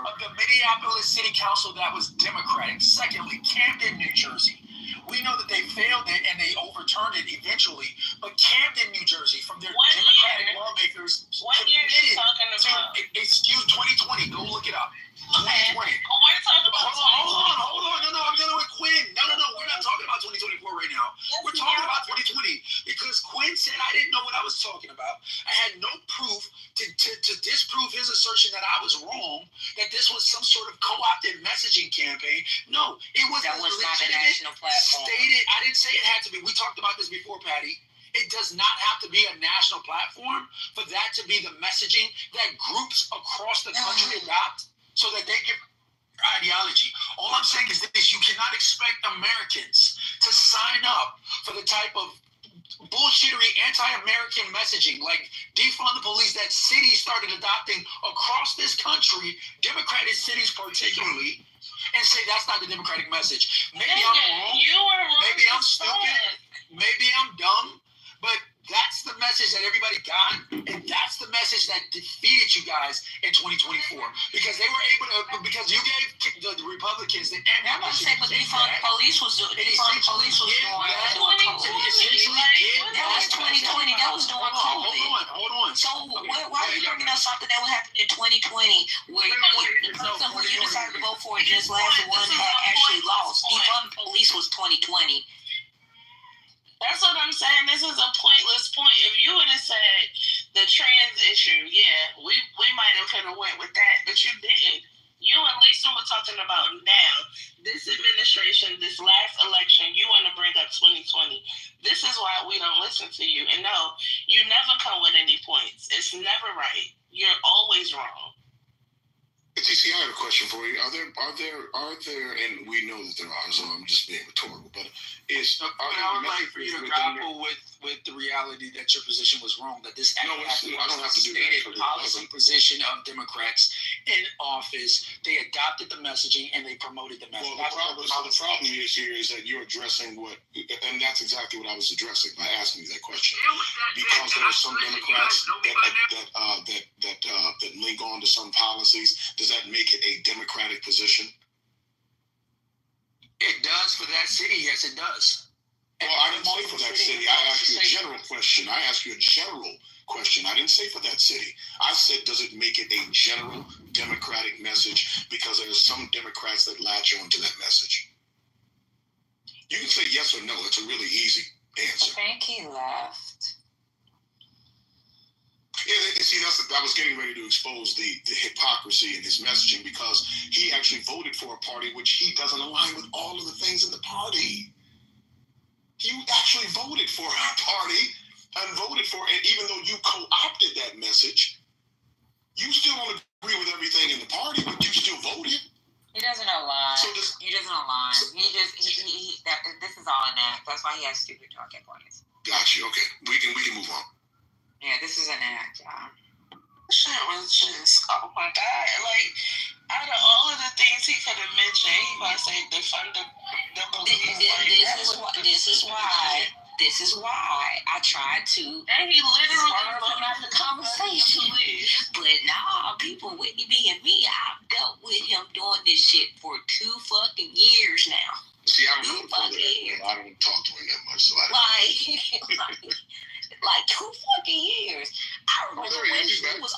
of the Minneapolis City Council that was Democratic. Secondly, Camden, New Jersey. We know that they failed it and they overturned it eventually. But Camden, New Jersey, from their Democratic lawmakers, committed to, excuse 2020, go look it up. 2020. We're talking about Hold on. No, I'm dealing with Quinn. No, we're not talking about 2024 right now. We're talking about 2020 because Quinn said I didn't know what I was talking about. I had no proof to disprove his assertion that I was wrong, that this was some sort of co-opted messaging campaign. No, it was that was not a national platform. Stated. I didn't say it had to be. We talked about this before, Patty. It does not have to be a national platform for that to be the messaging that groups across the country adopt so that they give ideology. All I'm saying is this: you cannot expect Americans to sign up for the type of bullshittery anti-American messaging like defund the police that cities started adopting across this country, Democratic cities particularly, and say that's not the Democratic message. Maybe I'm wrong. Maybe I'm stupid. Maybe I'm dumb. But that's the message that everybody got, and that's the message that defeated you guys in 2024 because they were able to. Because you gave the Republicans the ammunition. I'm gonna say, but defund police was doing. That was 2020. That was during COVID. Hold on. So why are you bringing up something that would happen in 2020 where the person who you decided to vote for just last one had actually lost? Defund police was 2020. That's what I'm saying. This is a pointless point. If you would have said the trans issue, we might have could have went with that, but you didn't. You and Lisa were talking about now. This administration, this last election, you want to bring up 2020. This is why we don't listen to you. And no, you never come with any points. It's never right. You're always wrong. TC, I have a question for you. Are there, and we know that there are, so I'm just being rhetorical, but I would like for you to grapple with the reality that your position was wrong, that this I don't have to do that. Policy position of Democrats in office, they adopted the messaging and they promoted the message. Well, the problem is that you're addressing and that's exactly what I was addressing by asking you that question. Because there are some Democrats that link on to some policies. Does that make it a Democratic position? It does for that city. Yes, it does. Well, I didn't say for that city. I asked you a general question. I didn't say for that city. I said, does it make it a general Democratic message? Because there are some Democrats that latch on to that message. You can say yes or no. It's a really easy answer. I think he left. Yeah, see, I was getting ready to expose the hypocrisy in his messaging because he actually voted for a party which he doesn't align with all of the things in the party. You actually voted for a party and even though you co-opted that message, you still don't agree with everything in the party, but you still voted. He doesn't align. He doesn't align. This is all an act. That's why he has stupid talking points. Gotcha. Okay, we can move on. Yeah, this is an act, y'all. Shit was just, oh my God. Like, out of all of the things he could have mentioned, he might say defund the police. This is why I tried to and he literally out the conversation. But nah, people, Whitney B and me, I've dealt with him doing this shit for 2 fucking years now. See, I don't talk to him that much, so like 2 fucking years. I remember when he was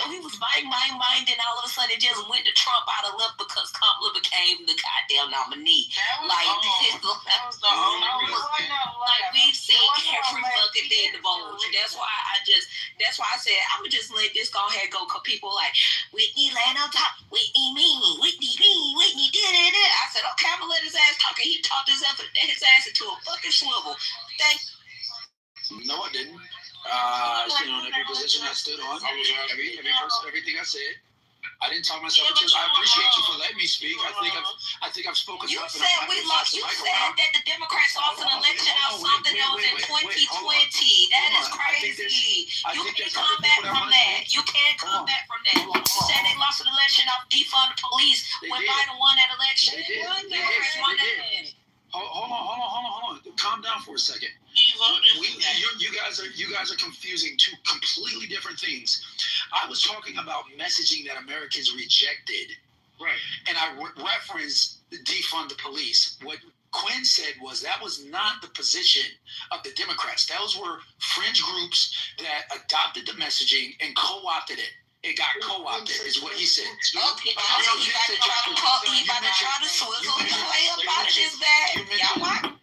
he was biting, and all of a sudden it just went to Trump out of love because Kamala became the goddamn nominee. We've seen every fucking thing divulge. That's why I said I'm gonna just let this go ahead go, because people like Whitney laying on top, Whitney mean, Whitney did it. I said, okay, I'm gonna let his ass talk, and he talked his ass into a fucking swivel. No, I didn't. I stood on every position I stood on. Everything I said. I didn't talk myself into it. I appreciate you for letting me speak. I think I've spoken enough. You said that the Democrats lost an election out something that was in 2020. That is crazy. You can't come back from that. You said they lost an election off defund the police when Biden won that election. Hold on. Calm down for a second. voted for that. You guys are confusing two completely different things. I was talking about messaging that Americans rejected. Right. And I referenced defund the police. What Quinn said was that was not the position of the Democrats. Those were fringe groups that adopted the messaging and co-opted it. It got co-opted, is what he said. He about to try to swizzle his way up out of this bag. Y'all what?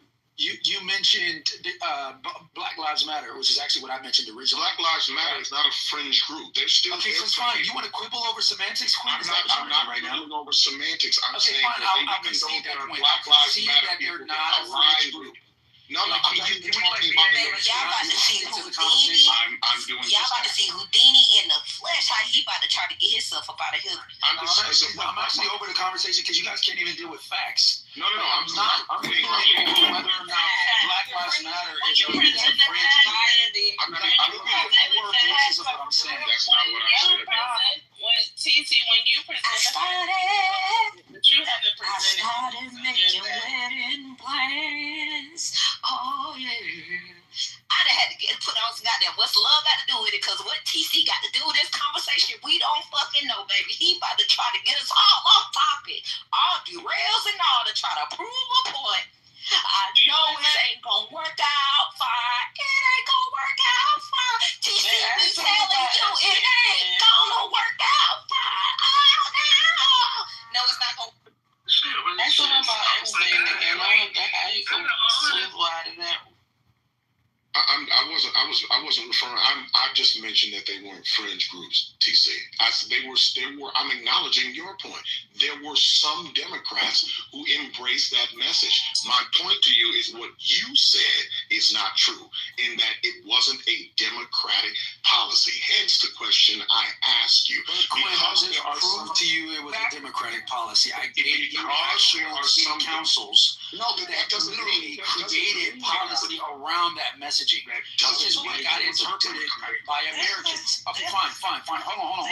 You mentioned Black Lives Matter, which is actually what I mentioned originally. Black Lives Matter is not a fringe group. They're still okay. So it's fine. You want to quibble over semantics, Quinn? I'm not right now over semantics. I'm saying fine. that I'll even concede though that there are point. Black Lives Matter that people they're not a fringe group. No, I'm talking about the y'all about to see Houdini. I'm doing y'all about to see Houdini in the flesh. How he about to try to get himself up out of here. I'm actually over the conversation because you guys can't even deal with facts. No. I'm dealing with whether or not Black Lives Matter is a fringe group. I'm looking at four voices of what I'm saying. That's not what I said. When you presented, but you haven't I presented. started making wedding plans. Oh yeah. I done had to put on some goddamn what's love got to do with it, because what TC got to do with this conversation, we don't fucking know, baby. He about to try to get us all off topic, all derails and all to try to prove a point. I know it ain't gonna work out fine. It ain't gonna work out fine. TC be telling you it ain't gonna work out fine. Oh no. No, it's not gonna. That's what I'm about everything, and I don't know how you can swivel out of that. I wasn't referring. I just mentioned that they weren't fringe groups. TC. They were. I'm acknowledging your point. There were some Democrats who embraced that message. My point to you is what you said is not true, in that it wasn't a Democratic policy. Hence the question I asked you. Because it proved to you it was a Democratic policy. I gave you actual city councils that literally created policy around that messaging. Which is what got interpreted by Americans. Okay, fine. Hold on.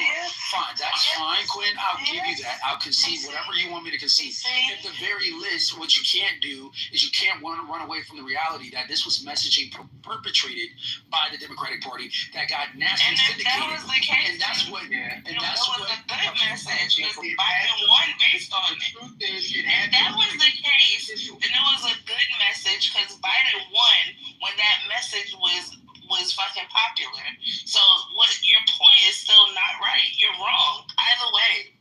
Fine, that's fine, Quinn. I'll give you that. I'll concede whatever you want me to concede. At the very least, what you can't do is you can't run away from the reality that this was messaging perpetrated by the Democratic Party that got nationally syndicated. That was the case. And that's what. And that was a good message. Biden won based on it. And that was the case. Then it was a good message because Biden won when that message was fucking popular. So what your point is still not right. You're wrong. Either way.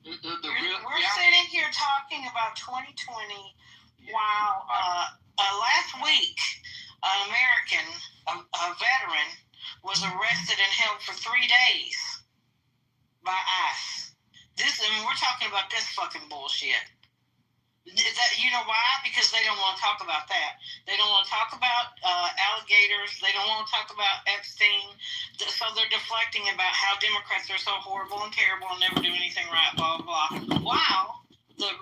We're sitting here talking about 2020 while last week a veteran was arrested and held for 3 days by ICE. We're talking about this fucking bullshit. You know why? Because they don't want to talk about that. They don't want to talk about alligators. They don't want to talk about Epstein. So they're deflecting about how Democrats are so horrible and terrible and never do anything right, blah, blah, blah. While the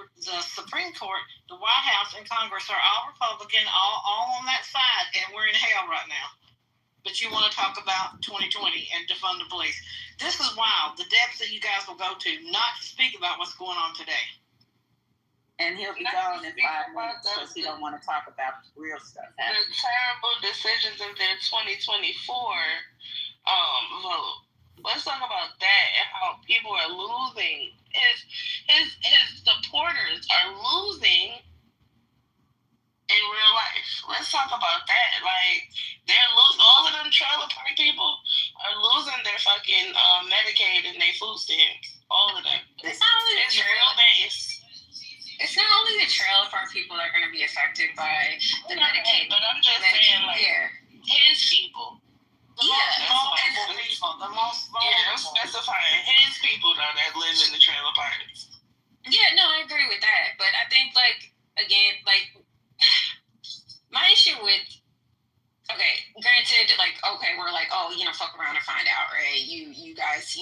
Supreme Court, the White House, and Congress are all Republican, all on that side, and we're in hell right now. But you want to talk about 2020 and defund the police. This is wild. The depths that you guys will go to, not to speak about what's going on today. And he'll be gone in 5 minutes because he don't want to talk about real stuff. The terrible decisions of their 2024 vote. Let's talk about that and how people are losing. His supporters are losing in real life. Let's talk about that. Like, all of them trailer park people are losing their fucking Medicaid and their food stamps. All of them. It's real base. It's not only the trailer park people that are going to be affected by the Medicaid. But I'm just saying, like, his people. The most vulnerable. Yeah, I'm specifying his people, though, that live in the trailer parks. Yeah, no, I agree with that. But I think, like, again, like, my issue with, okay, granted, like, okay, we're like, oh, fuck around and find out, right? You guys,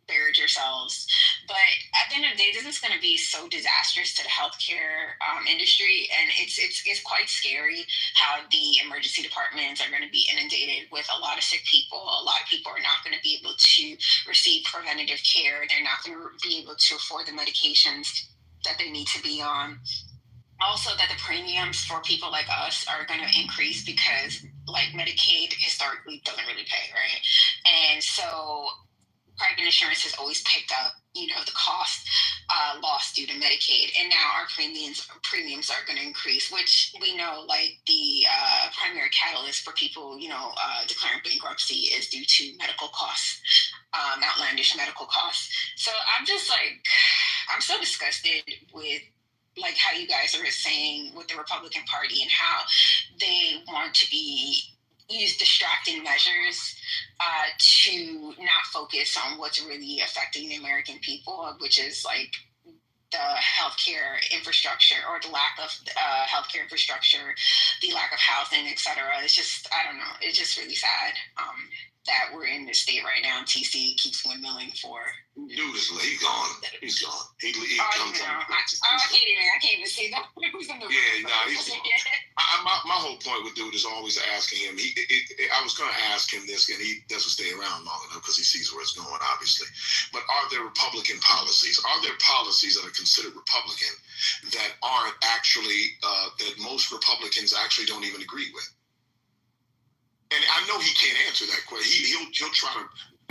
buried yourselves. But at the end of the day, this is going to be so disastrous to the healthcare industry, and it's quite scary how the emergency departments are going to be inundated with a lot of sick people. A lot of people are not going to be able to receive preventative care. They're not going to be able to afford the medications that they need to be on. also that the premiums for people like us are going to increase because like Medicaid historically doesn't really pay, right? And so private insurance has always picked up, the cost lost due to Medicaid, and now our premiums are going to increase, which we know, like the primary catalyst for people, declaring bankruptcy is due to medical costs, outlandish medical costs. So I'm just like, I'm so disgusted with like how you guys are saying with the Republican Party and how they want to use distracting measures to not focus on what's really affecting the American people, which is like the healthcare infrastructure or the lack of healthcare infrastructure, the lack of housing, etc. It's just, I don't know, it's just really sad that we're in this state right now. TC keeps windmilling for. Dude is he's gone. He's gone. He comes out. I can't even see that. Yeah, no, he's gone. My whole point with dude is always asking him. I was going to ask him this, and he doesn't stay around long enough because he sees where it's going, obviously. But are there Republican policies? Are there policies that are considered Republican that aren't actually that most Republicans actually don't even agree with? And I know he can't answer that question. He'll try to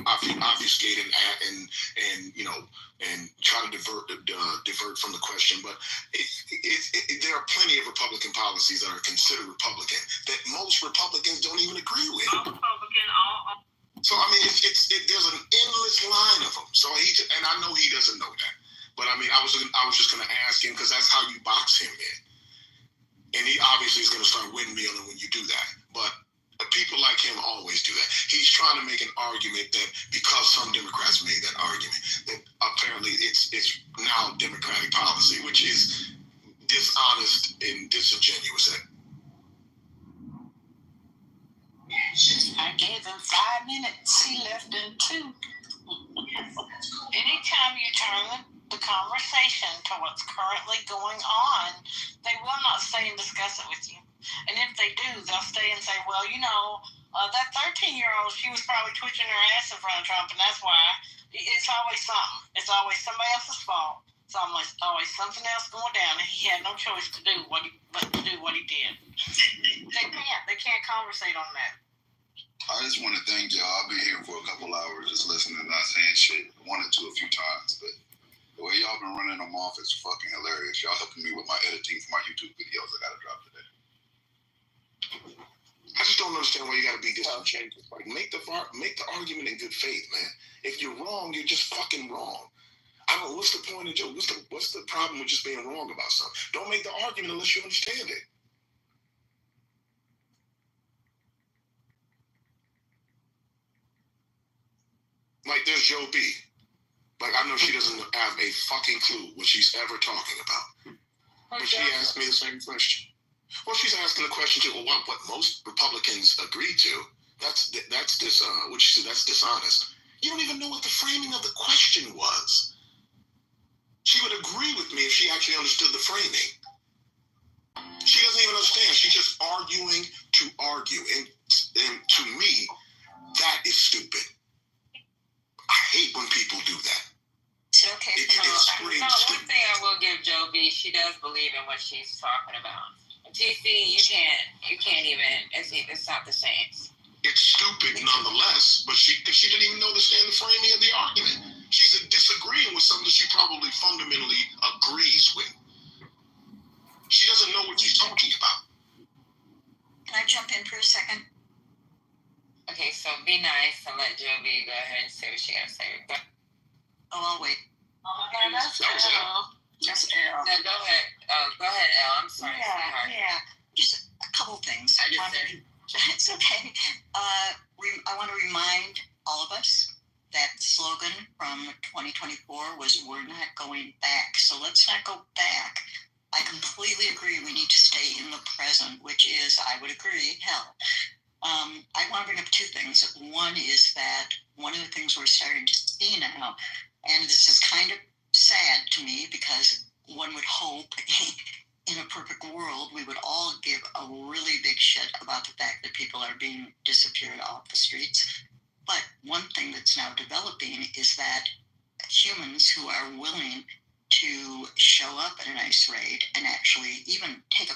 obfuscate and try to divert from the question. But there are plenty of Republican policies that are considered Republican that most Republicans don't even agree with. So I mean, there's an endless line of them. So and I know he doesn't know that. But I mean, I was just going to ask him because that's how you box him in. And he obviously is going to start windmilling when you do that. But people like him always do that. He's trying to make an argument that because some Democrats made that argument, that apparently it's now Democratic policy, which is dishonest and disingenuous. I gave him 5 minutes. He left in 2. Anytime you turn the conversation to what's currently going on, they will not stay and discuss it with you. And if they do, they'll stay and say, well, that 13-year-old, she was probably twitching her ass in front of Trump, and that's why. It's always something. It's always somebody else's fault. It's always something else going down, and he had no choice to do what he did. They can't conversate on that. I just want to thank y'all. I've been here for a couple hours just listening, not saying shit. I wanted to a few times, but the way y'all been running them off is fucking hilarious. Y'all helping me with my editing for my YouTube videos I gotta drop today. I just don't understand why you gotta be disingenuous. Like, make the argument in good faith, man. If you're wrong, you're just fucking wrong. I don't know, what's the point of Joe? What's the problem with just being wrong about something? Don't make the argument unless you understand it. Like, there's Joe B. Like, I know she doesn't have a fucking clue what she's ever talking about. But she asked me the same question. Well, she's asking the question too. Well, what most Republicans agree to? That's dishonest. You don't even know what the framing of the question was. She would agree with me if she actually understood the framing. She doesn't even understand. She's just arguing to argue, and to me, that is stupid. I hate when people do that. It's okay. One thing I will give Joe B, she does believe in what she's talking about. TC, you can't even. It's not the same. It's stupid nonetheless, but she didn't even understand the framing of the argument. She's disagreeing with something she probably fundamentally agrees with. She doesn't know what she's talking about. Can I jump in for a second? Okay, so be nice and let Joe B go ahead and say what she has to say. I'll wait. Okay, that's L. That's L. No, go ahead. Go ahead, Elle. I'm sorry. Yeah. Just a couple things. It's okay. I want to remind all of us that the slogan from 2024 was "We're not going back." So let's not go back. I completely agree. We need to stay in the present, which is, I would agree, hell. I want to bring up 2 things. One is that one of the things we're starting to see now, and this is kind of sad to me because one would hope in a perfect world we would all give a really big shit about the fact that people are being disappeared off the streets. But one thing that's now developing is that humans who are willing to to show up at an ICE raid and actually even take a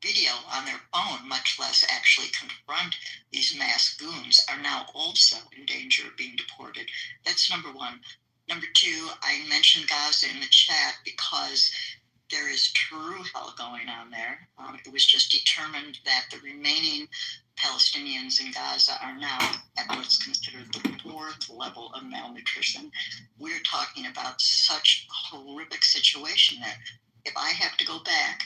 video on their phone, much less actually confront these mass goons, are now also in danger of being deported. That's number one. Number two, I mentioned Gaza in the chat because there is true hell going on there. It was just determined that the remaining Palestinians in Gaza are now at what's considered the fourth level of malnutrition. We're talking about such a horrific situation that if I have to go back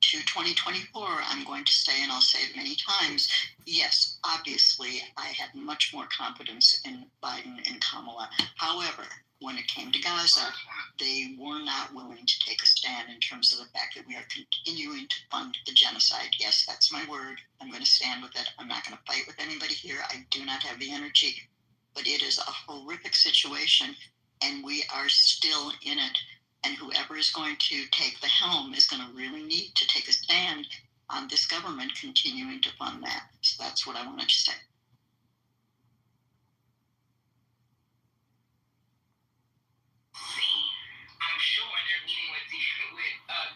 to 2024, I'm going to say, and I'll say it many times, yes, obviously, I had much more confidence in Biden and Kamala. However, when it came to Gaza, they were not willing to take a stand in terms of the fact that we are continuing to fund the genocide. Yes, that's my word. I'm going to stand with it. I'm not going to fight with anybody here. I do not have the energy. But it is a horrific situation, and we are still in it. And whoever is going to take the helm is going to really need to take a stand on this government continuing to fund that. So that's what I wanted to say. I'm sure they're meeting with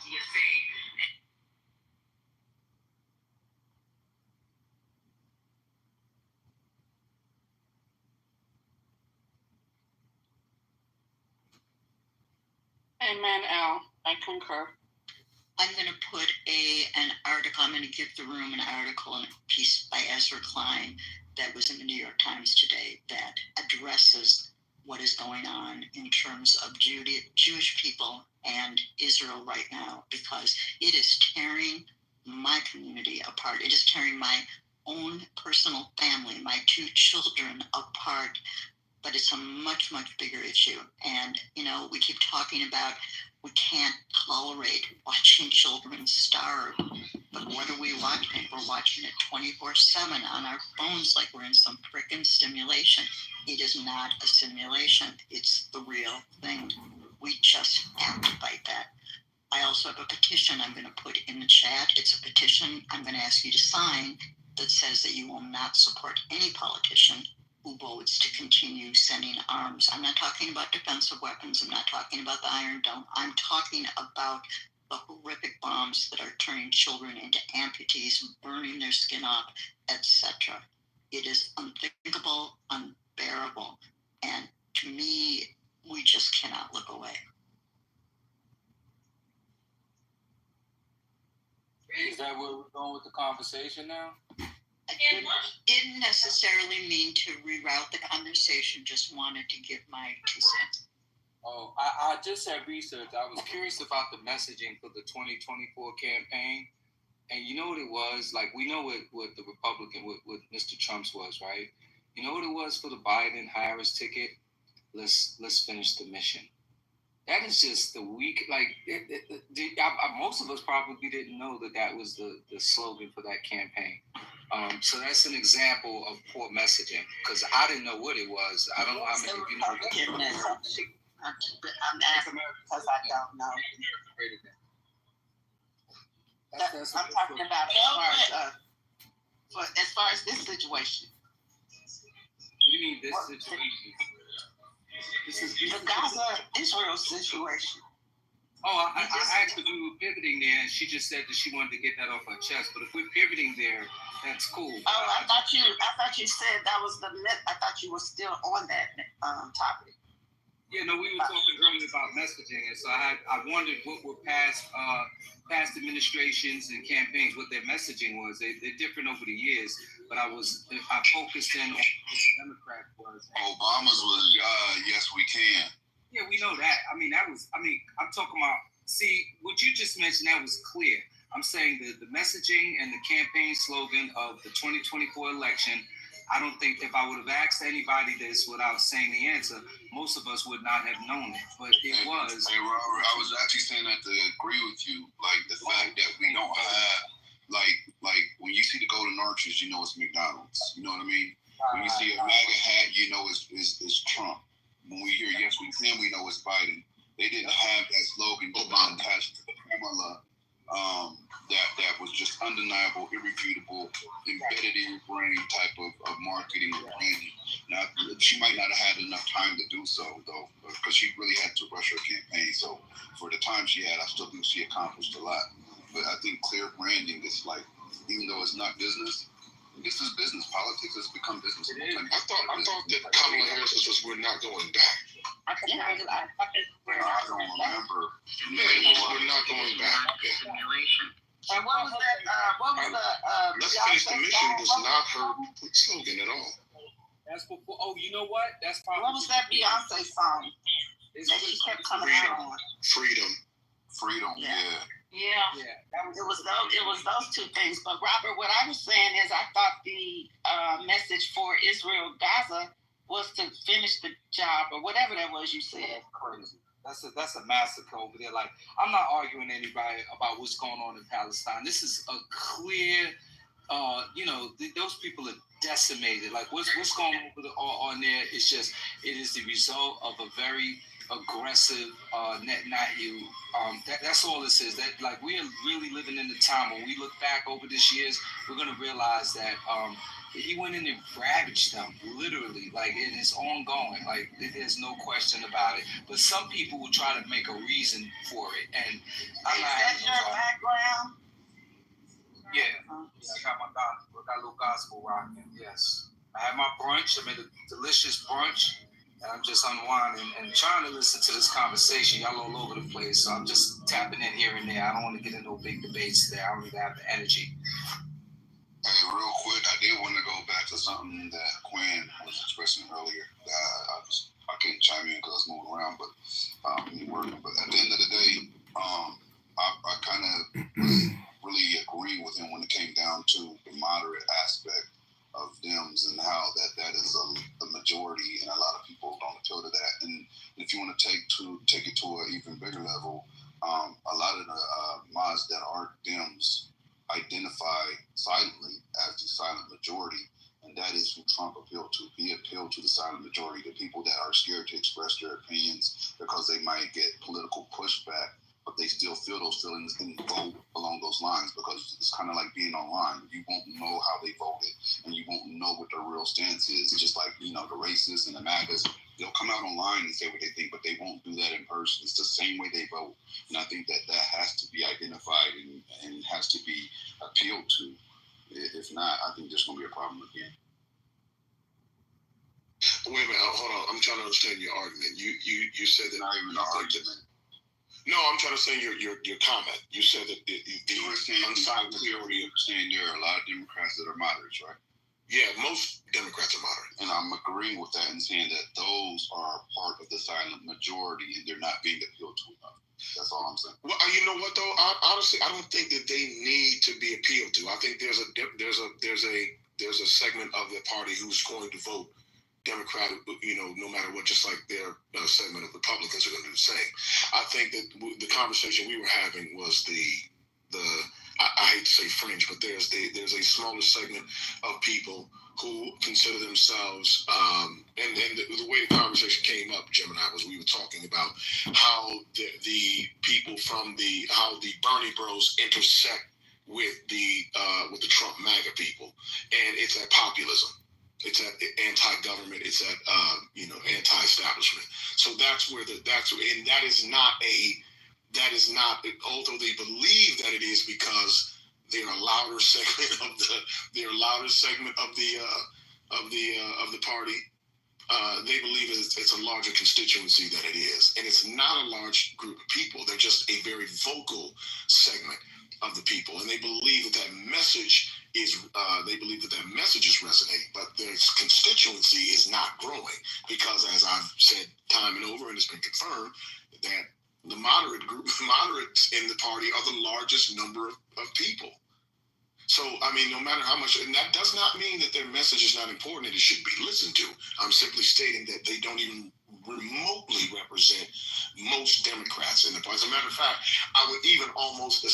DSA. Amen, Al. I concur. I'm going to put an article, I'm going to give the room an article and a piece by Ezra Klein that was in the New York Times today that addresses what is going on in terms of Jewish people and Israel right now, because it is tearing my community apart. It is tearing my own personal family, my two children apart. But it's a much, much bigger issue. And, we keep talking about we can't tolerate watching children starve. But what are we watching? We're watching it 24/7 on our phones like we're in some frickin' simulation. It is not a simulation. It's the real thing. We just have to fight that. I also have a petition I'm going to put in the chat. It's a petition I'm going to ask you to sign that says that you will not support any politician who votes to continue sending arms. I'm not talking about defensive weapons. I'm not talking about the Iron Dome. I'm talking about the horrific bombs that are turning children into amputees, burning their skin off, etc. It is unthinkable, unbearable, and to me, we just cannot look away. Is that where we're going with the conversation now? I didn't necessarily mean to reroute the conversation, just wanted to give my 2 cents. Oh, I just had research. I was curious about the messaging for the 2024 campaign. And you know what it was? Like, we know what the Republican, what Mr. Trump's was, right? You know what it was for the Biden-Harris ticket? Let's finish the mission. That is just the weak, like, most of us probably didn't know that was the slogan for that campaign. So that's an example of poor messaging, because I didn't know what it was. I don't know how many of you know. I'm asking because I don't know. I'm talking about as far as this situation. What do you mean this situation? This is the Gaza-Israel situation. Oh, I actually, we were pivoting there, and she just said that she wanted to get that off her chest. But if we're pivoting there, that's cool. Oh, I thought you said that was the myth. I thought you were still on that topic. Yeah, no, we were talking earlier about messaging, and so I wondered what were past administrations and campaigns, what their messaging was. They're different over the years, but I focused in on what the Democrat was. Obama's was yes, we can. Yeah, we know that. I'm talking about, see, what you just mentioned, that was clear. I'm saying the messaging and the campaign slogan of the 2024 election, I don't think if I would have asked anybody this without saying the answer, most of us would not have known it. But it was. Hey, Robert, I was actually saying that to agree with you. Like, the fact that we don't have, like when you see the Golden Arches, you know it's McDonald's. You know what I mean? When you see a MAGA hat, you know it's Trump. When we hear yes, we can, we know it's Biden. They didn't have that slogan attached to the Kamala. That was just undeniable, irrefutable, embedded in your brain type of marketing or branding. Now, she might not have had enough time to do so, though, because she really had to rush her campaign. day. So for the time she had, I still think she accomplished a lot. But I think clear branding is like, even though it's not business, this is business. Politics has become business. I thought that Kamala Harris was we're not going back. I don't remember. I don't remember. We're not going back. Yeah. And what was that? What was the? Let's finish the mission was not her slogan at all. That's before. Oh, you know what? That's probably. What was that Beyonce song that she kept coming out on? Freedom. Yeah. Yeah. It was those two things. But Robert, what I was saying is, I thought the message for Israel Gaza was to finish the job or whatever that was you said. Crazy. That's a massacre over there. Like, I'm not arguing anybody about what's going on in Palestine. This is a clear, those people are decimated. Like, what's going on there is just, it is the result of a very aggressive Netanyahu. That's all this is. That, like, we are really living in the time when we look back over this years, we're going to realize that he went in and ravaged them, literally. Like, it is ongoing. Like, there's no question about it. But some people will try to make a reason for it. And Is that your background? Yeah. I got my gospel. I got a little gospel rocking. Yes. I had my brunch. I made a delicious brunch. And I'm just unwinding and trying to listen to this conversation. Y'all all over the place. So I'm just tapping in here and there. I don't want to get into no big debates there. I don't even have the energy. Hey, real quick, I did want to go back to something that Quinn was expressing earlier. I couldn't chime in because I was moving around, but But at the end of the day, I kind of really agree with him when it came down to the moderate aspect of Dems and how that is the majority, and a lot of people don't appeal to that. And if you want to take it to an even bigger level, a lot of the mods that are Dems identify silently as the silent majority, and that is who Trump appealed to. He appealed to the silent majority, the people that are scared to express their opinions because they might get political pushback, but they still feel those feelings and vote along those lines, because it's kind of like being online. You won't know how they voted, and you won't know what their real stance is. Just like, the racists and the MAGAs, they'll come out online and say what they think, but they won't do that in person. It's the same way they vote. And I think that has to be identified and has to be appealed to. If not, I think there's going to be a problem again. Wait a minute, hold on. I'm trying to understand your argument. You said that Not even an argument. No, I'm trying to say your comment. You said that the unsilent majority of saying there are a lot of Democrats that are moderates, right? Yeah, most Democrats are moderate. And I'm agreeing with that and saying that those are part of the silent majority and they're not being appealed to enough. That's all I'm saying. Well, you know what though? Honestly, I don't think that they need to be appealed to. I think there's a segment of the party who's going to vote Democrat, no matter what, just like their segment of Republicans are going to do the same. I think that the conversation we were having was I hate to say fringe, but there's a smaller segment of people who consider themselves, and the way the conversation came up, Jim and I, was we were talking about how the people from how the Bernie Bros intersect with the Trump MAGA people, and it's that populism. It's that anti-government. It's that anti-establishment. So and that is not. Although they believe that it is, because they're a louder segment of the party. They believe it's a larger constituency than it is, and it's not a large group of people. They're just a very vocal segment of the people, and they believe that message is resonating, but their constituency is not growing, because, as I've said time and over, and it's been confirmed, that the moderates in the party are the largest number of people. So, I mean, no matter how much, and that does not mean that their message is not important and it should be listened to. I'm simply stating that they don't even remotely represent most Democrats in the party. As a matter of fact, I would even almost, at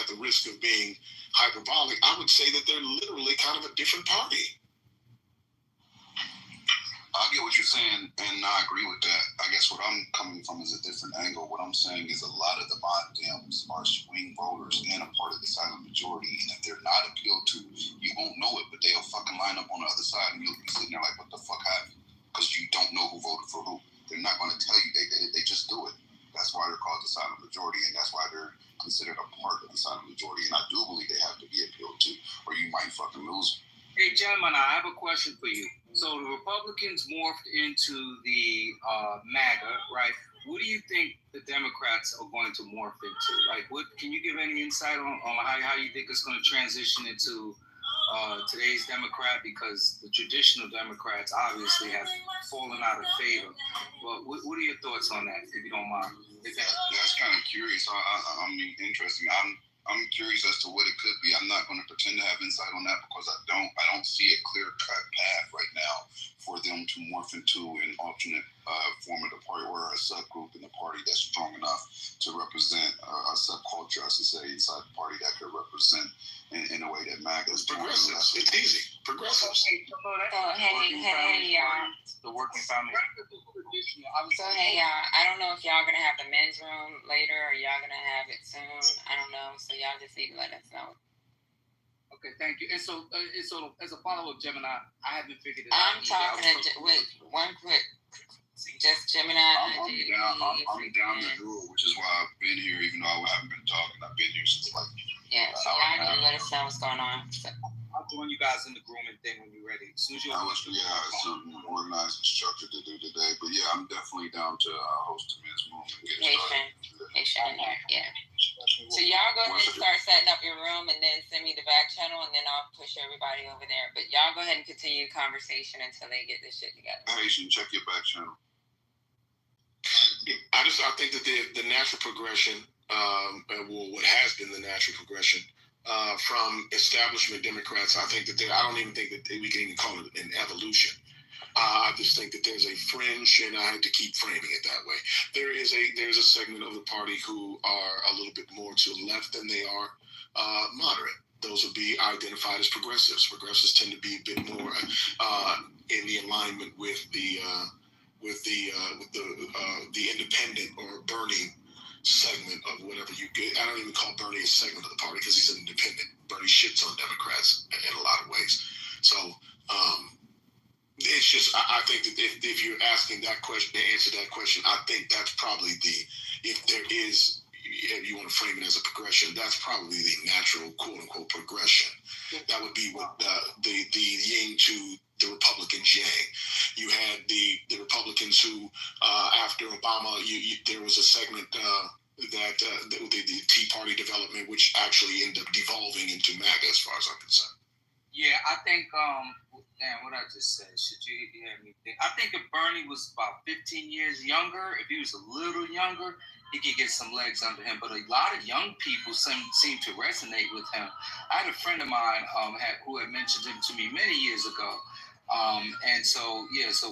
the risk of being hyperbolic, I would say that they're literally kind of a different party. I get what you're saying, and I agree with that. I guess what I'm coming from is a different angle. What I'm saying is a lot of the mod Dems are swing voters and a part of the silent majority, and if they're not appealed to, you won't know it, but they'll fucking line up on the other side, and you'll be sitting there like, what the fuck happened? Because you don't know who voted for who. They're They're not going to tell you they did it. They just do it. That's why they're called the silent majority, and that's why they're considered a part of the silent majority. And I do believe they have to be appealed to, or you might fucking lose. Hey, gentlemen, I have a question for you. So the Republicans morphed into the MAGA, right? What do you think the Democrats are going to morph into? Like, what can you give any insight on how you think it's going to transition into today's Democrat? Because the traditional Democrats obviously have fallen out of favor. But what are your thoughts on that, if you don't mind? That's kind of curious. I mean, interesting. I'm curious as to what it could be. I'm not going to pretend to have insight on that because I don't see a clear-cut path right now for them to morph into an alternate form of the party or a subgroup in the party that's strong enough to represent a subculture, I should say, inside the party that could represent in a way that MAGA is Progressives. It's easy. Progressives. Hey, y'all. The working family. So, hey, y'all. I don't know if y'all gonna have the men's room later or y'all gonna have it soon. I don't know. So, y'all just need to let us know. Okay, thank you. And so as a follow-up, Gemini, I haven't figured it I'm out. talking with one quick. Just Gemini. I'm down to do it, which is why I've been here, even though I haven't been talking. I've been here since like. Yeah, so y'all need to let us know what's going on. So. I'll join you guys in the grooming thing when you're ready. As soon as you're it's organized and structured to do today. But yeah, I'm definitely down to host the men's room and get it started. Hey, Sean, yeah. So y'all go ahead and start setting up your room and then send me the back channel and then I'll push everybody over there. But y'all go ahead and continue the conversation until they get this shit together. Hey, you check your back channel. I think that the natural progression, what has been the natural progression from establishment Democrats, I think that I don't even think that we can even call it an evolution. I just think that there's a fringe, and I had to keep framing it that way. There's a segment of the party who are a little bit more to the left than they are moderate. Those would be identified as progressives. Progressives tend to be a bit more in the alignment with the independent or Bernie segment of whatever you get. I don't even call Bernie a segment of the party because he's an independent. Bernie shits on Democrats in a lot of ways. So it's just, I think that if you're asking that question, to answer that question, I think that's probably if there is, if you want to frame it as a progression, that's probably the natural quote unquote progression. That would be what the yin to the Republican yang. You had the Republicans who, after Obama, there was a segment that the Tea Party development, which actually ended up devolving into MAGA, as far as I'm concerned. Yeah, I think, damn, what I just said, should you hear me think? I think if Bernie was about 15 years younger, if he was a little younger, he could get some legs under him. But a lot of young people seem to resonate with him. I had a friend of mine who had mentioned him to me many years ago. And so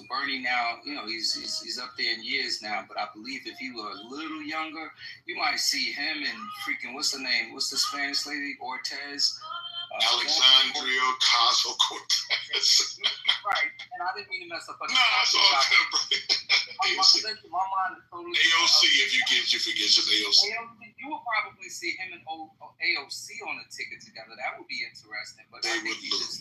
Bernie now, he's up there in years now, but I believe if he were a little younger, you might see him and freaking, what's the Spanish lady, Ortiz? Alexandria Ocasio-Cortez. Right, and I didn't mean to mess up. No, that's all good, bro. My mind is totally AOC, if you forget, just AOC. You will probably see him and AOC on a ticket together. That would be interesting. But they would lose.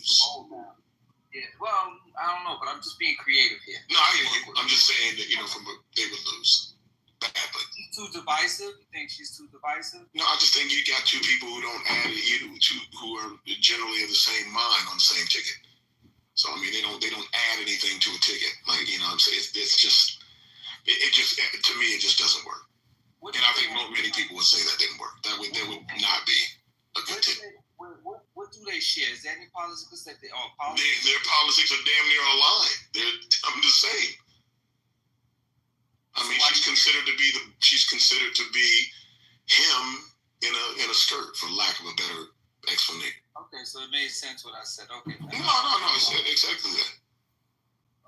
Yeah, well, I don't know, but I'm just being creative here. No, I hear you. I'm just saying that, they would lose badly. She's too divisive? You think she's too divisive? No, I just think you got two people who don't add who are generally of the same mind on the same ticket. So I mean, they don't add anything to a ticket. Like, I'm saying, it's just to me it just doesn't work. And I think many people would say that didn't work. That would not be a good ticket. What do they share? Is there any politics that they are? Their politics are damn near aligned. I'm just saying. I mean, she's considered to be him in a skirt, for lack of a better explanation. Okay, so it made sense what I said. Okay. No, it's exactly that.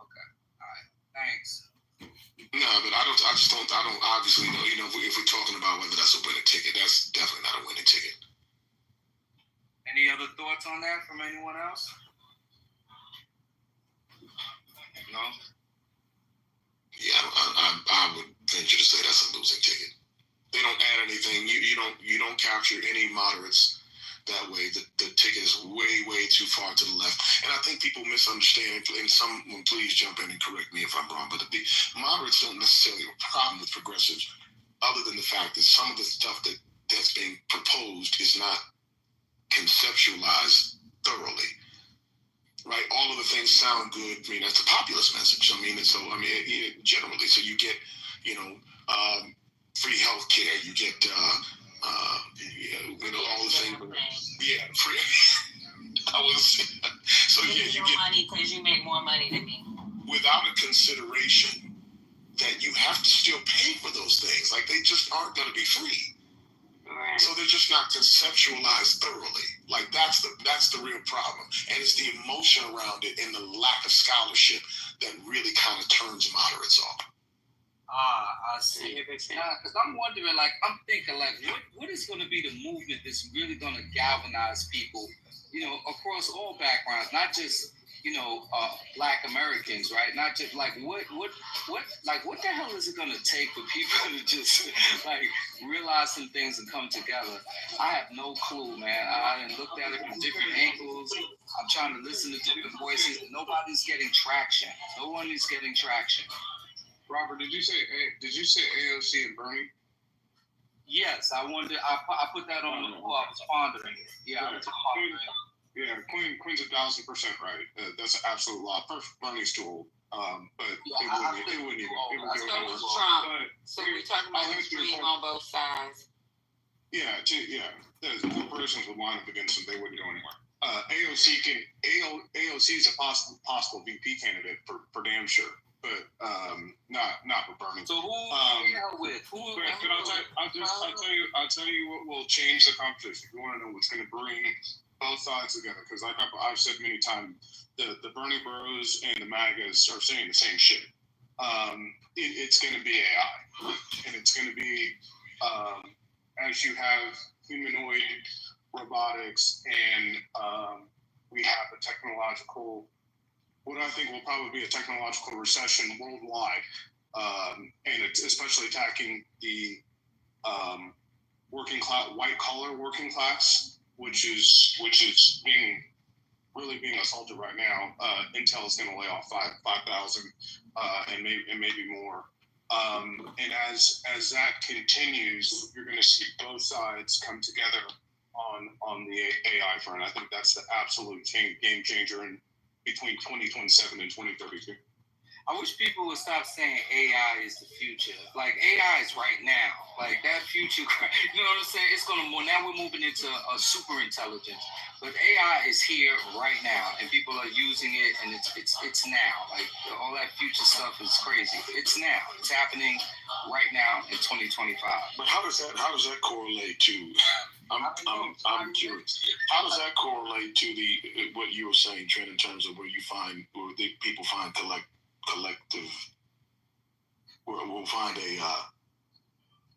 Okay, all right, thanks. No, but I don't obviously know. If we're talking about whether that's a winning ticket, that's definitely not a winning ticket. Any other thoughts on that from anyone else? No. Yeah, I would venture to say that's a losing ticket. They don't add anything. You don't capture any moderates that way. The ticket is way too far to the left, and I think people misunderstand. And someone please jump in and correct me if I'm wrong. But the moderates don't necessarily have a problem with progressives, other than the fact that some of the stuff that's being proposed is not conceptualized thoroughly. Right, all of the things sound good. I mean, that's a populist message. Generally, so you get, free health care. You get, all the things. Yeah, free. So yeah, you get money because you make more money than me. Without a consideration that you have to still pay for those things. Like, they just aren't going to be free. Right. So they're just not conceptualized thoroughly. Like, that's the real problem. And it's the emotion around it and the lack of scholarship that really kind of turns moderates off. I see. Because I'm wondering, like, I'm thinking, like, what is going to be the movement that's really going to galvanize people, across all backgrounds, not just, Black Americans, right? Not just like what the hell is it going to take for people to just like realize some things and come together? I have no clue, man. I looked at it from different angles. I'm trying to listen to different voices. Nobody's getting traction. No one is getting traction. Robert, did you say AOC and Bernie? Yes, I wanted. I put that on the floor. I was pondering it. Yeah, I was pondering. Yeah, Queen's 1,000% right. That's an absolute lot. Bernie's too old. But it wouldn't even. Trump. So we're talking about extreme on both sides. Yeah. The corporations would line up against them. They wouldn't go anywhere. AOC is a possible VP candidate for damn sure. But not for Bernie. So who with? I'll tell you what will change the competition. If you want to know what's going to bring both sides together, because like I've said many times, the Bernie Bros and the MAGAs are saying the same shit. It's going to be AI, and it's going to be as you have humanoid robotics, and we have a technological. What I think will probably be a technological recession worldwide, and it's especially attacking the working class, white collar working class, which is being assaulted right now. Intel is going to lay off 5,000 and maybe more. And as that continues, you're going to see both sides come together on the AI front. I think that's the absolute game changer between 2027 and 2032. I wish people would stop saying AI is the future. Like, AI is right now. Like, that future, you know what I'm saying? It's going to move. Now we're moving into a super intelligence. But AI is here right now, and people are using it, and it's now. Like, all that future stuff is crazy. It's now. It's happening right now in 2025. But how does that correlate to? I'm curious. How does that correlate to what you were saying, Trent, in terms of where people find collective? We'll find a.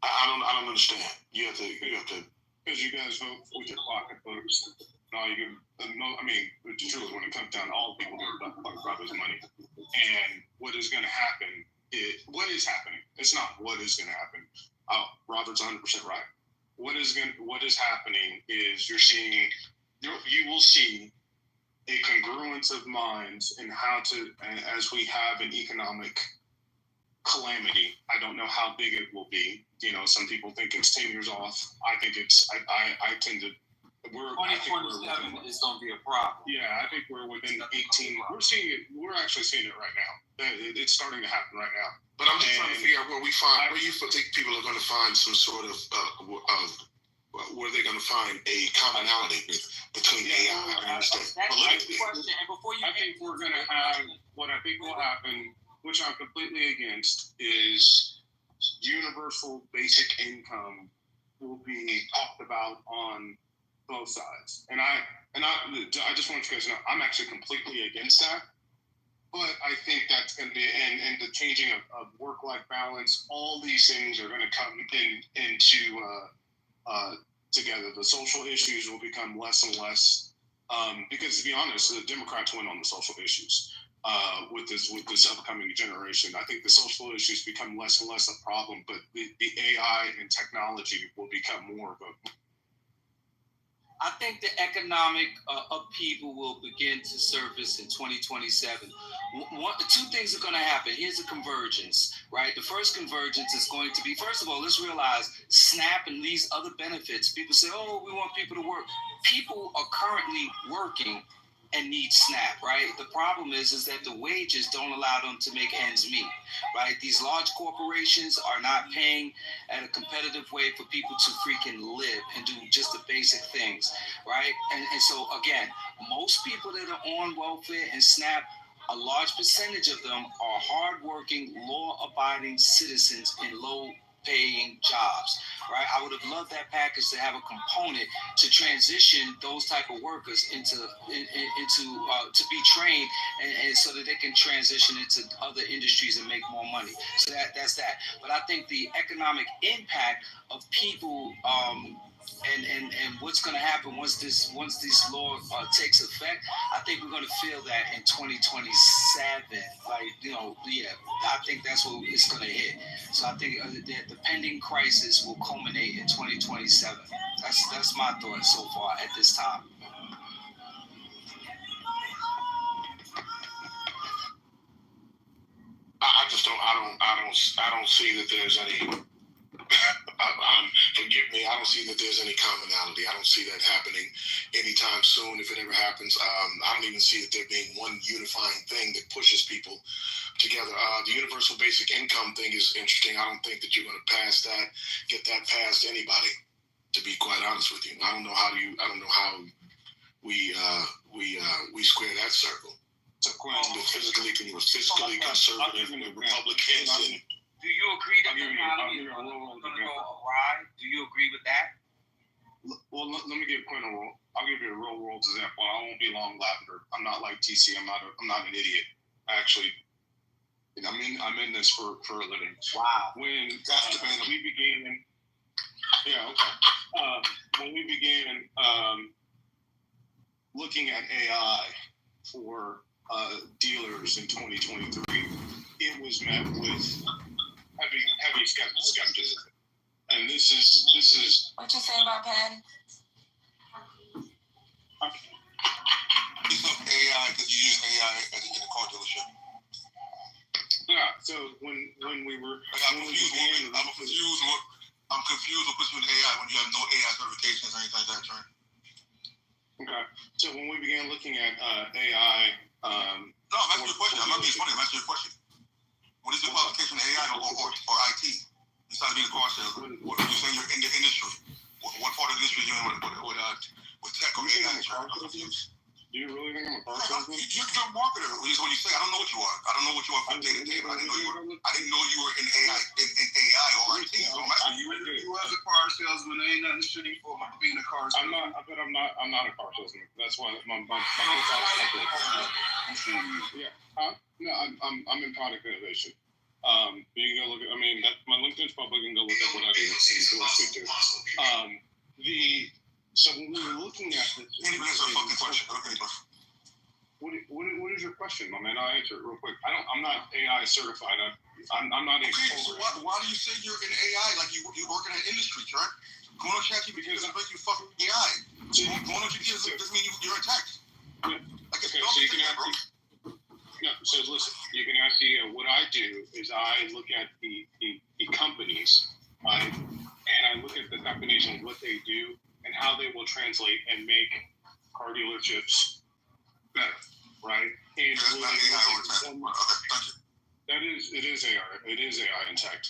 I don't understand. You have to. Because you guys vote with your pocketbooks. The truth, when it comes down to all people do about this money, and what is going to happen? What is happening? It's not what is going to happen. Robert's 100% right. What is happening is you will see a congruence of minds in how to, as we have an economic calamity. I don't know how big it will be. Some people think it's 10 years off. I think I tend to. 2027 is going to be a problem. Yeah, I think we're within 18. We're actually seeing it right now. It's starting to happen right now. But I'm just trying to figure out where you think people are going to find some sort of where they're going to find a commonality between AI and that's the question. And before you, I think we're going to have what I think will happen, which I'm completely against, is universal basic income will be talked about on both sides. And I just want you guys to know, I'm actually completely against that. But I think that's going to be, and the changing of work-life balance, all these things are going to come into together. The social issues will become less and less, because to be honest, the Democrats win on the social issues with this upcoming generation. I think the social issues become less and less a problem, but the AI and technology will become more of a. I think the economic upheaval will begin to surface in 2027. Two things are going to happen. Here's a convergence, right? The first convergence is going to be, first of all, let's realize SNAP and these other benefits. People say, oh, we want people to work. People are currently working and need SNAP, right? The problem is that the wages don't allow them to make ends meet, right? These large corporations are not paying at a competitive way for people to freaking live and do just the basic things, right? And so, again, most people that are on welfare and SNAP, a large percentage of them are hardworking, law-abiding citizens in low-paying jobs, right? I would have loved that package to have a component to transition those type of workers into to be trained and so that they can transition into other industries and make more money. So that's that. But I think the economic impact of people and what's going to happen once this law takes effect, I think we're going to feel that in 2027. Like, I think that's what it's going to hit. So I think the pending crisis will culminate in 2027. That's my thought so far at this time. I just don't. I don't see that there's any. Forgive me. I don't see that there's any commonality. I don't see that happening anytime soon. If it ever happens, I don't even see that there being one unifying thing that pushes people together. The universal basic income thing is interesting. I don't think that you're going to get that past anybody. To be quite honest with you, I don't know how we square that circle. So, the fiscally conservative Republicans and. Do you agree that the economy is going to go awry? Do you agree with that? Well, let me give Quinn a role. I'll give you a real world example. I won't be long lavender. I'm not like TC. I'm not an idiot. Actually, I'm in this for a living. Wow. When we began, when we began looking at AI for dealers in 2023, it was met with heavy skepticism. And this is What you say about Patty? It's not AI because you're using AI in a car dealership. Yeah. So when we were, I'm confused with putting in AI when you have no AI certifications or anything like that, right? Okay. So when we began looking at AI, no, I'm asking you a question. I'm not being funny. I'm asking you a question. What is the qualification of AI or IT besides being a car salesman? What are you saying you're in the industry? What part of the industry you're in with tech or AI? I'm confused. Do you really think I'm a car salesman? You're a marketer. Is what you say. I don't know what you are. I don't know what you are from day to day. I didn't know you were in AI or IT. So I'm asking you. You as a car salesman, ain't nothing shitty for being a car salesman. I'm not a car salesman. That's why my yeah. No, I'm in product innovation. You can go look at. My LinkedIn's public. You can go look at what I do. So when we were looking at this, answer a fucking question. Okay. What is your question, my man? I'll answer it real quick. I'm not AI certified. I'm not a. Okay, so why do you say you're in AI like you work in an industry, right? Going on ChatGPT doesn't make you fucking AI. Going on GPT doesn't mean you're in tech. Okay, so you can ask. No, so listen, you can ask what I do is I look at the companies, right? And I look at the companies and what they do and how they will translate and make car dealerships better, right? And that's not AI or tech. Okay, thank you. It is AI. It is AI in tech.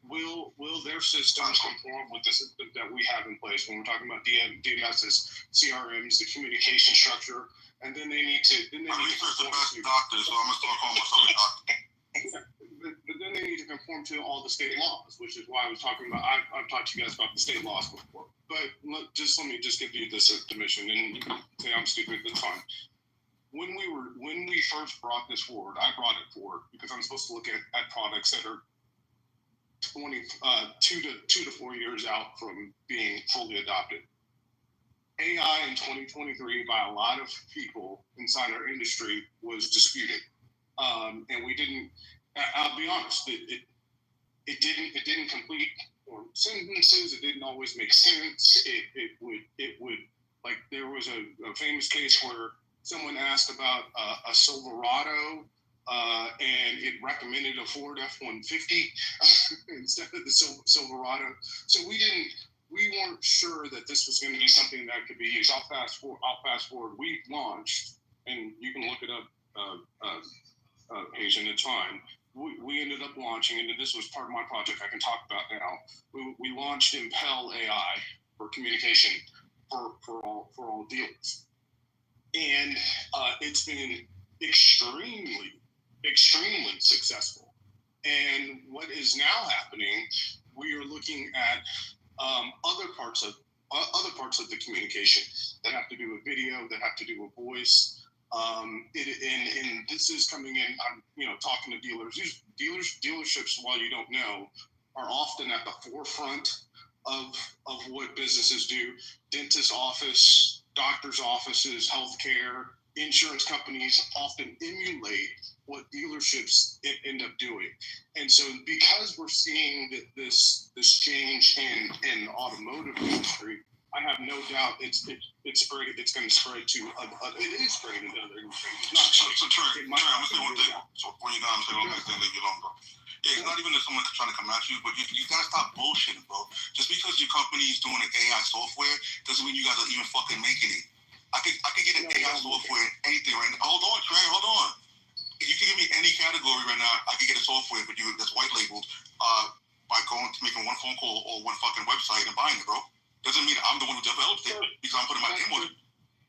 Will their systems conform with the system that we have in place when we're talking about DMSs, CRMs, the communication structure, and then they need to. I research the best doctor, so I'm gonna start calling myself a doctor. But then they need to conform to all the state laws, which is why I was talking about. I've talked to you guys about the state laws before. But let me give you this admission, and you can say I'm stupid. That's fine. When we first brought this forward, I brought it forward because I'm supposed to look at products that are 2 to 4 years out from being fully adopted. AI in 2023 by a lot of people inside our industry was disputed, and we didn't. I'll be honest. It didn't complete sentences. It didn't always make sense. It would Like there was a famous case where someone asked about a Silverado, and it recommended a Ford F-150 instead of the Silverado. So we weren't sure that this was going to be something that could be used. I'll fast forward. We launched, and you can look it up, Asian, it's fine. We ended up launching, and this was part of my project I can talk about now. We launched Impel AI for communication for all dealers. And it's been extremely successful. And what is now happening, we are looking at other parts of the communication that have to do with video, that have to do with voice. And this is coming in. I'm talking to dealers. Dealerships, while you don't know, are often at the forefront of what businesses do. Dentist office, doctor's offices, healthcare, insurance companies often emulate what dealerships end up doing. And so because we're seeing this change in automotive industry, I have no doubt it's going to spread to it is spreading to other industries. So Trey, I'm going to say one thing. So when you're done, I'm saying one thing, then leave you alone, bro. Yeah, it's not even that someone's trying to come at you, but you got to stop bullshitting, bro. Just because your company is doing an AI software doesn't mean you guys are even fucking making it. I could get an AI software, anything right now. Hold on, Trey, hold on. You can give me any category right now. I can get a software for you that's white labeled by going to making one phone call or one fucking website and buying it, bro. Doesn't mean I'm the one who developed it because I'm putting my name on it.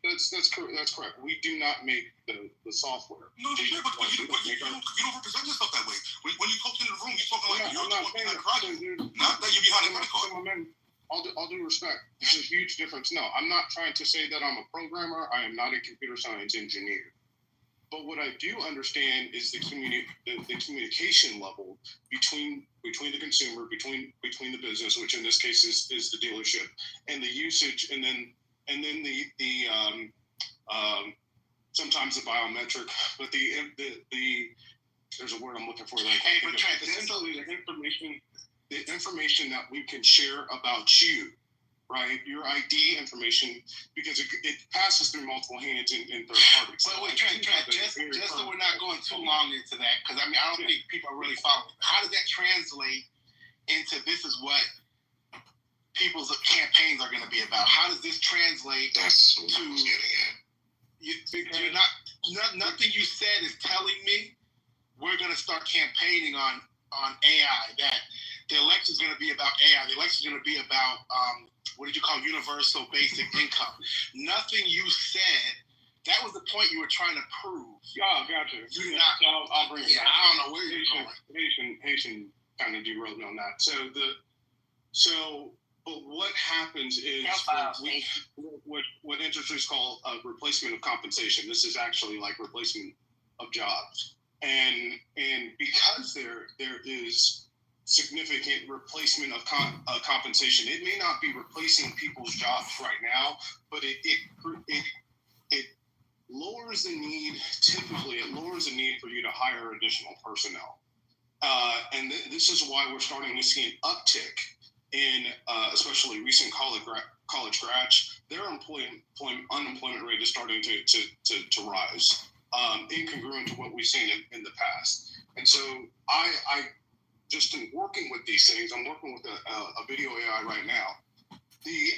That's correct. We do not make the software. No shit, but you don't represent yourself that way. When you talk in the room, you're talking like you're the one behind the project. Not that you're behind the credit card. All due respect, there's a huge difference. No, I'm not trying to say that I'm a programmer. I am not a computer science engineer. But what I do understand is the communication level between the consumer, between the business, which in this case is the dealership, and the usage, and then the sometimes the biometric, but the there's a word I'm looking for. Essentially, the information that we can share about you. Right, your ID information, because it passes through multiple hands in third parties. But wait, Trent, just so we're not going too long into that, because I don't think people are really following. How does that translate into this is what people's campaigns are going to be about? How does this translate to? You're not nothing you said is telling me we're going to start campaigning on AI. That the election is going to be about AI. The election is going to be about what did you call universal basic income? Nothing you said. That was the point you were trying to prove. Yeah, gotcha. You did not. I'll bring it. Yeah, I don't know where you're going. Haitian kind of derailed me on that. But what happens is what industries call replacement of compensation. This is actually like replacement of jobs, and because there is significant replacement of compensation. It may not be replacing people's jobs right now, but it lowers the need. Typically, it lowers the need for you to hire additional personnel, and this is why we're starting to see an uptick in especially recent college grads. Their unemployment rate is starting to rise, incongruent to what we've seen in the past. And so I just in working with these things, I'm working with a video AI right now. The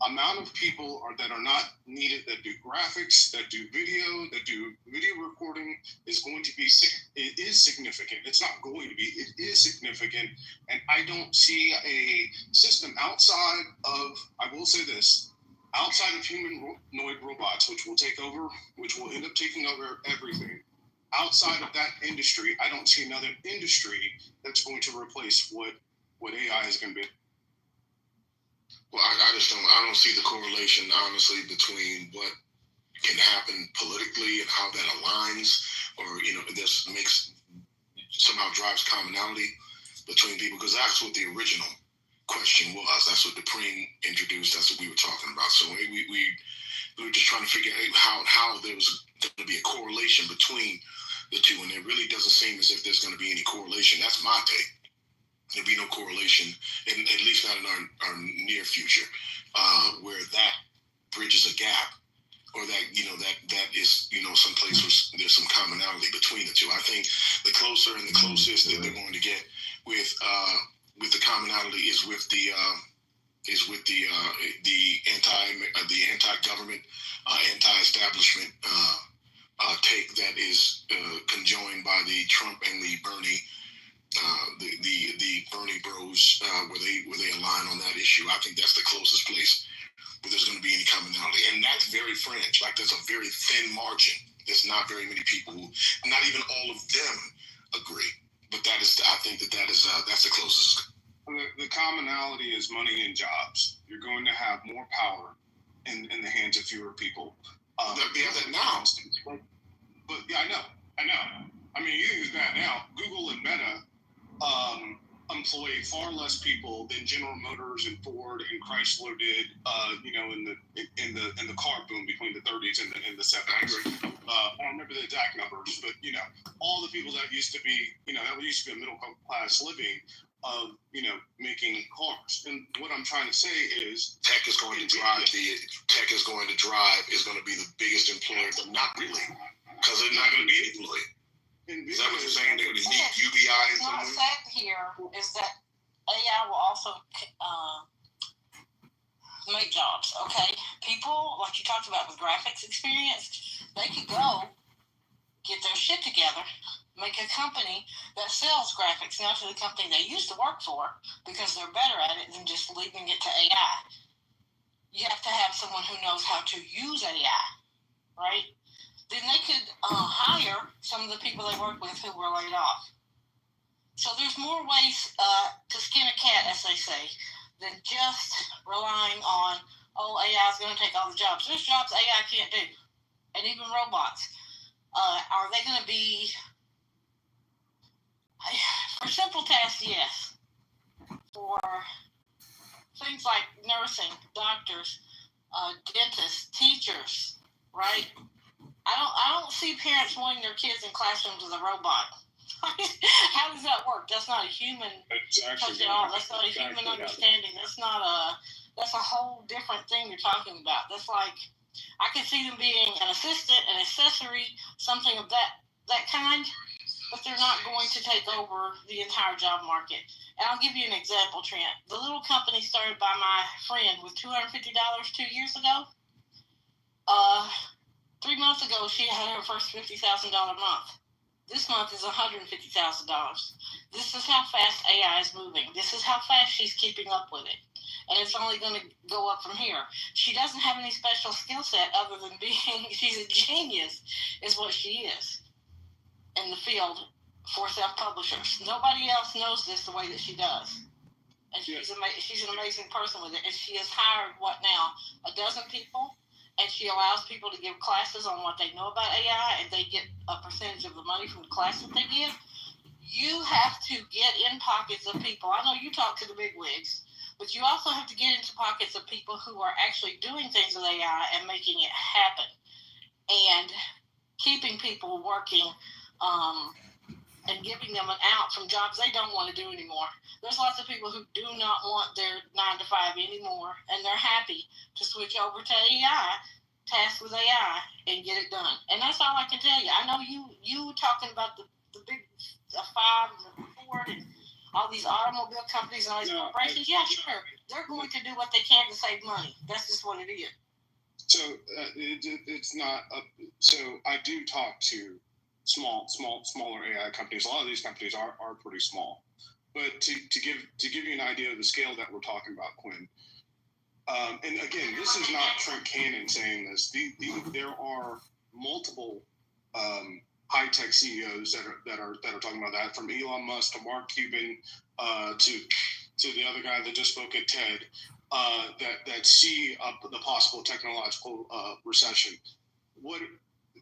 amount of people that are not needed that do graphics, that do video recording is going to be it is significant. It's not going to be. It is significant, and I don't see a system outside of. I will say this. Outside of humanoid robots, which will end up taking over everything. Outside of that industry, I don't see another industry that's going to replace what AI is going to be. Well, I don't see the correlation, honestly, between what can happen politically and how that aligns, or this somehow drives commonality between people, because that's what the original question was. That's what Dupree introduced. That's what we were talking about. So we were just trying to figure out how there was going to be a correlation between the two, and it really doesn't seem as if there's going to be any correlation. That's my take. There'll be no correlation, and at least not in our near future, where that bridges a gap, or that that is some place where there's some commonality between the two. I think the closer and the closest that they're going to get with the commonality is with the anti-government, anti-establishment take that is conjoined by the Trump and the Bernie. The Bernie bros, where they align on that issue. I think that's the closest place where there's going to be any commonality, and that's very fringe. Like, there's a very thin margin. There's not very many people who, not even all of them, agree. But I think that's the closest. The commonality is money and jobs. You're going to have more power in the hands of fewer people. They have that now. But yeah, I know. I mean, you use that now. Google and Meta employ far less people than General Motors and Ford and Chrysler did, in the car boom between the 30s and the 70s. I don't remember the exact numbers, but all the people that used to be, that used to be a middle class living of making cars. And what I'm trying to say is tech is going to be the biggest employer, but not really, because there's not going to be any employee. Is that what you're saying? They're going to need UBI in some way? What's said here is that AI will also make jobs, okay? People, like you talked about with graphics experience, they could go get their shit together, make a company that sells graphics now to the company they used to work for because they're better at it than just leaving it to AI. You have to have someone who knows how to use AI, right? Then they could hire some of the people they work with who were laid off. So there's more ways to skin a cat, as they say, than just relying on, AI is going to take all the jobs. There's jobs AI can't do, and even robots. Are they going to be, for simple tasks, yes. For things like nursing, doctors, dentists, teachers, right? I don't see parents wanting their kids in classrooms with a robot. How does that work? That's not a human touch at all. That's not a human understanding. That's a whole different thing you're talking about. That's like, I can see them being an assistant, an accessory, something of that kind, but they're not going to take over the entire job market. And I'll give you an example, Trent. The little company started by my friend with $250 2 years ago. 3 months ago, she had her first $50,000 month. This month is $150,000. This is how fast AI is moving. This is how fast she's keeping up with it. And it's only going to go up from here. She doesn't have any special skill set other than she's a genius, is what she is in the field for self-publishers. Nobody else knows this the way that she does. And she's an amazing person with it. And she has hired, 12 people? And she allows people to give classes on what they know about AI, and they get a percentage of the money from the class that they give. You have to get in pockets of people. I know you talk to the big wigs, but you also have to get into pockets of people who are actually doing things with AI and making it happen, and keeping people working, and giving them an out from jobs they don't want to do anymore. There's lots of people who do not want their 9 to 5 anymore, and they're happy to switch over to AI, task with AI, and get it done. And that's all I can tell you. I know you talking about the big five and the Ford and all these automobile companies and all these corporations. Yeah, sure. They're going to do what they can to save money. That's just what it is. So it's not. So I do talk to smaller AI companies. A lot of these companies are pretty small, but to give you an idea of the scale that we're talking about, Quinn. And again, this is not Trent Cannon saying this. There are multiple high-tech CEOs that are talking about that, from Elon Musk to Mark Cuban to the other guy that just spoke at TED, that see the possible technological recession.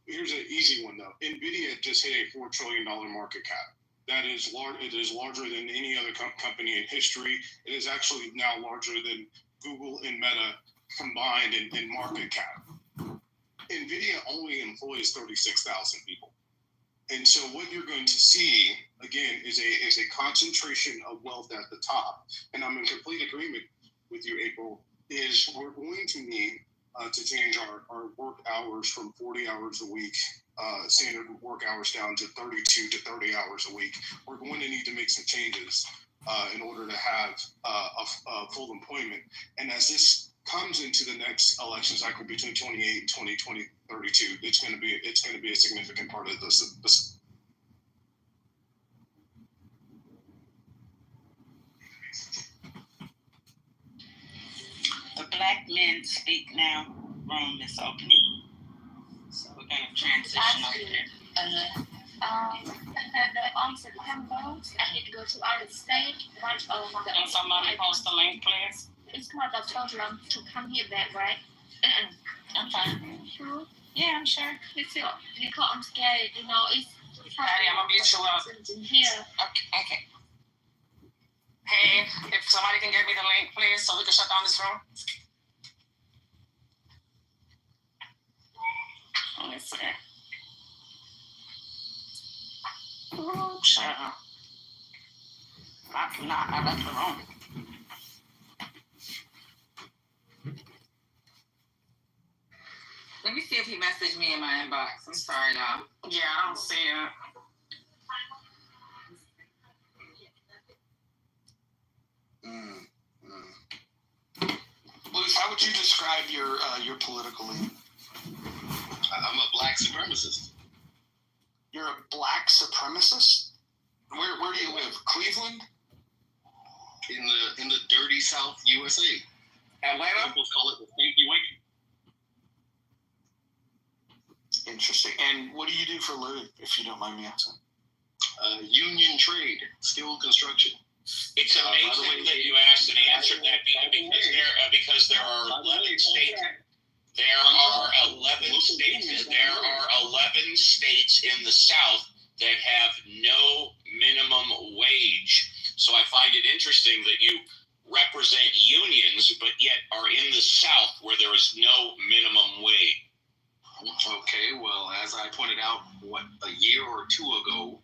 Here's an easy one though. Nvidia just hit a $4 trillion market cap. That is large. It is larger than any other company in history. It is actually now larger than Google and Meta combined in market cap. Nvidia only employs 36,000 people, and so what you're going to see again is a concentration of wealth at the top. And I'm in complete agreement with you, April, is we're going to need to change our work hours from 40 hours a week, standard work hours, down to 32 to 30 hours a week. We're going to need to make some changes in order to have a full employment. And as this comes into the next election cycle between 28 and 32, it's going to be a significant part of this. The Black Men Speak Now room is opening, so we're going to transition over there. On September, I need to go to out of state. Can somebody post the link, please? It's kind of problem to come here back, right? I'm fine. Sure. Yeah, I'm sure. Because I'm scared, it's Patty, I'm going to beat you up. in here. Okay. Hey, if somebody can get me the link, please, so we can shut down this room. Let's see. Oh, child. I left the room. Let me see if he messaged me in my inbox. I'm sorry, y'all. Yeah, I don't see it. Luce, how would you describe your political lean? I'm a black supremacist. You're a black supremacist? Where do you live? Cleveland? In the dirty South USA. Atlanta? People call it the Stanky Wanky. Interesting. And what do you do for a living, if you don't mind me asking? Union trade, skilled construction. It's amazing that you asked and answered that because there are 11 states. There are 11 states. There are 11 states in the South that have no minimum wage. So I find it interesting that you represent unions, but yet are in the South where there is no minimum wage. Okay, well, as I pointed out, a year or two ago,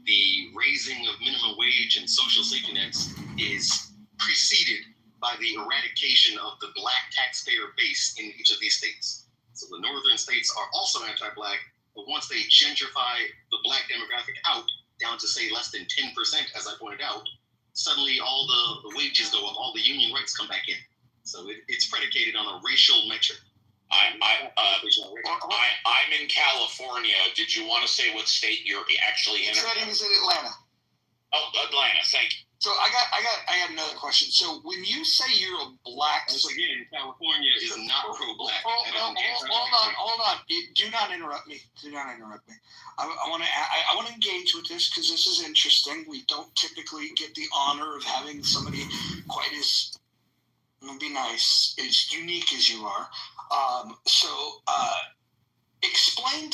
the raising of minimum wage and social safety nets is preceded by the eradication of the black taxpayer base in each of these states. So the northern states are also anti-black, but once they gentrify the black demographic out down to, say, less than 10%, as I pointed out, suddenly all the wages go up, all the union rights come back in. So it's predicated on a racial metric. I'm in California. Did you want to say what state you're actually in? Is it Atlanta? Oh, Atlanta. Thank you. So I got another question. So when you say you're a black, once again, California is not pro-black. Hold on. Do not interrupt me. I want to engage with this because this is interesting. We don't typically get the honor of having somebody quite as, be nice, as unique as you are. So explain